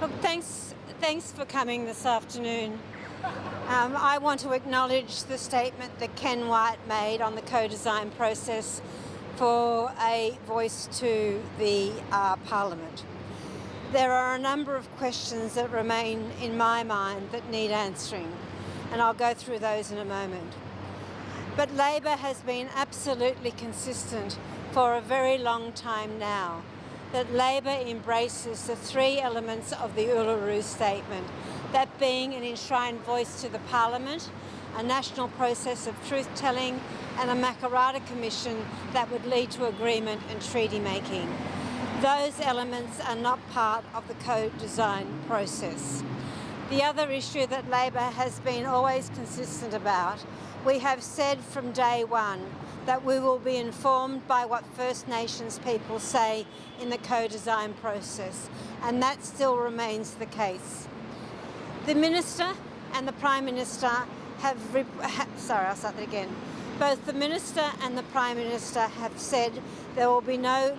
Look, thanks for coming this afternoon. I want to acknowledge the statement that Ken White made on the co-design process for a voice to the Parliament. There are a number of questions that remain in my mind that need answering, and I'll go through those in a moment. But Labor has been absolutely consistent for a very long time now that Labor embraces the three elements of the Uluru Statement, that being an enshrined voice to the Parliament, a national process of truth-telling, and a Makarrata Commission that would lead to agreement and treaty making. Those elements are not part of the co-design process. The other issue that Labor has been always consistent about, we have said from day one that we will be informed by what First Nations people say in the co-design process, and that still remains the case. The Minister and the Prime Minister have, Both the Minister and the Prime Minister have said there will be no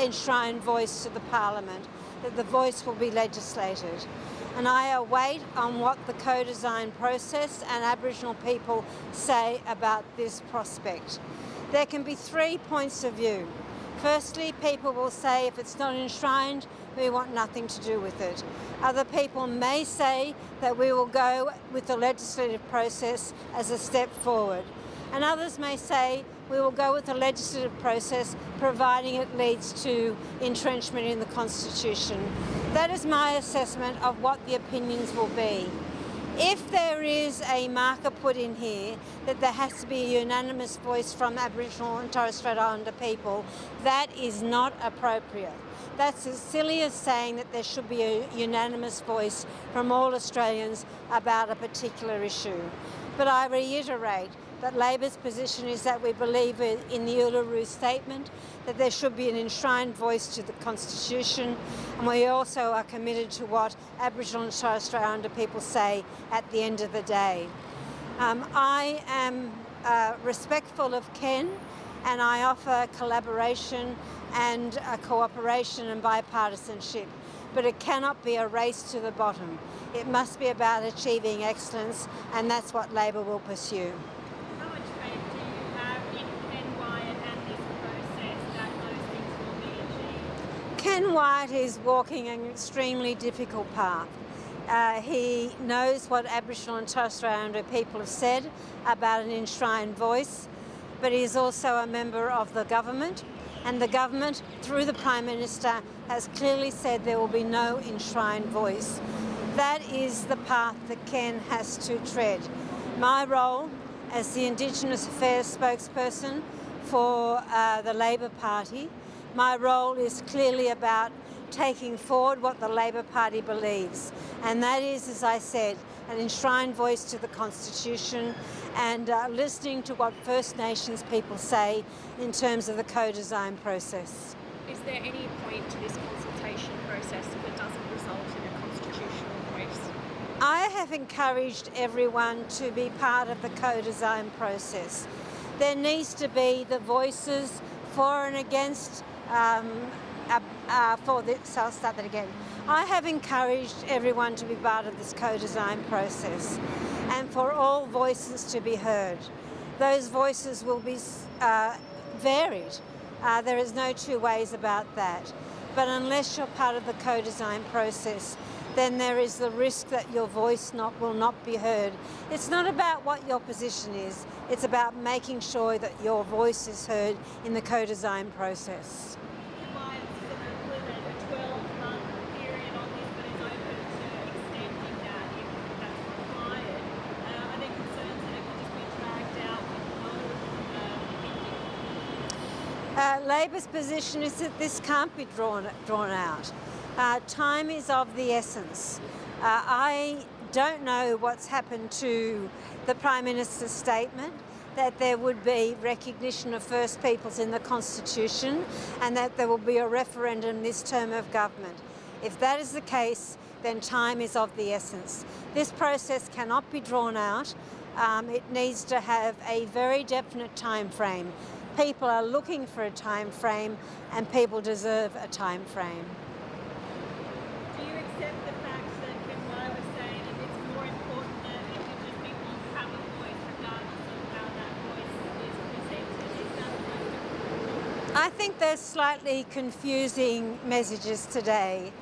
enshrined voice to the Parliament, that the voice will be legislated. And I await on what the co-design process and Aboriginal people say about this prospect. There can be 3 points of view. Firstly, people will say if it's not enshrined, we want nothing to do with it. Other people may say that we will go with the legislative process as a step forward. And others may say we will go with the legislative process providing it leads to entrenchment in the Constitution. That is my assessment of what the opinions will be. If there is a marker put in here that there has to be a unanimous voice from Aboriginal and Torres Strait Islander people, that is not appropriate. That's as silly as saying that there should be a unanimous voice from all Australians about a particular issue. But I reiterate that Labor's position is that we believe in the Uluru Statement, that there should be an enshrined voice to the Constitution, and we also are committed to what Aboriginal and Torres Strait Islander people say at the end of the day. I am respectful of Ken, and I offer collaboration and cooperation and bipartisanship, but it cannot be a race to the bottom. It must be about achieving excellence, and that's what Labor will pursue. How much faith do you have in Ken White and this process that those things will be achieved? Ken White is walking an extremely difficult path. He knows what Aboriginal and Torres Strait Islander people have said about an enshrined voice, but he is also a member of the government, and the government, through the Prime Minister, has clearly said there will be no enshrined voice. That is the path that Ken has to tread. My role as the Indigenous Affairs spokesperson for the Labor Party, my role is clearly about taking forward what the Labor Party believes, and that is, as I said, an enshrined voice to the Constitution and listening to what First Nations people say in terms of the co-design process. Is there any point to this consultation process if it doesn't result in a constitutional voice? I have encouraged everyone to be part of the co-design process. There needs to be the voices for and against I have encouraged everyone to be part of this co-design process and for all voices to be heard. Those voices will be varied. There is no two ways about that. But unless you're part of the co-design process, then there is the risk that your voice will not be heard. It's not about what your position is, it's about making sure that your voice is heard in the co-design process. Ken White's included a 12-month period on this, but is open to extending that if that's required. Are there concerns that it could just be dragged out with no Labor's position is that this can't be drawn out. Time is of the essence. I don't know what's happened to the Prime Minister's statement that there would be recognition of First Peoples in the Constitution and that there will be a referendum this term of government. If that is the case, then time is of the essence. This process cannot be drawn out. It needs to have a very definite time frame. People are looking for a time frame and people deserve a time frame. Do you think there's slightly confusing messages today.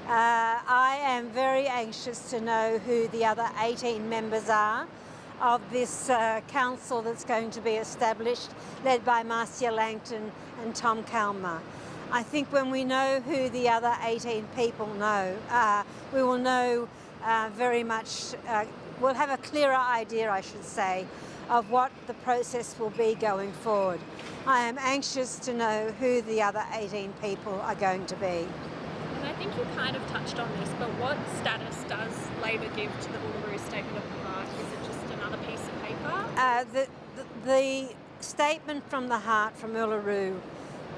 I am very anxious to know who the other 18 members are of this council that's going to be established, led by Marcia Langton and Tom Calma. I think when we know who the other 18 people are, we will know very much, we'll have a clearer idea, I should say, of what the process will be going forward. I am anxious to know who the other 18 people are going to be. And I think you kind of touched on this, but what status does Labor give to the Uluru Statement of the Heart? Is it just another piece of paper? The Statement from the Heart from Uluru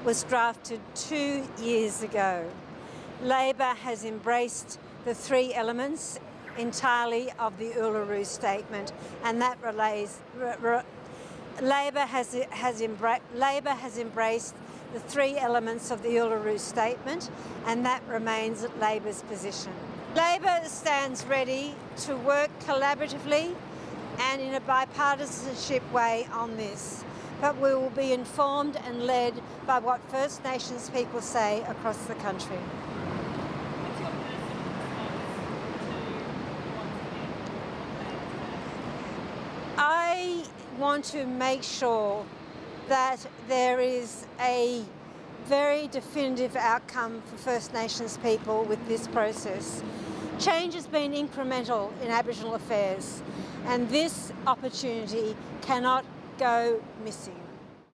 was drafted 2 years ago. Labor has embraced the three elements entirely of the Uluru Statement, and that Labor has embraced the three elements of the Uluru Statement, and that remains Labor's position. Labor stands ready to work collaboratively and in a bipartisanship way on this, but we will be informed and led by what First Nations people say across the country. What's your personal response to I want to make sure that there is a very definitive outcome for First Nations people with this process. Change has been incremental in Aboriginal affairs, and this opportunity cannot go missing.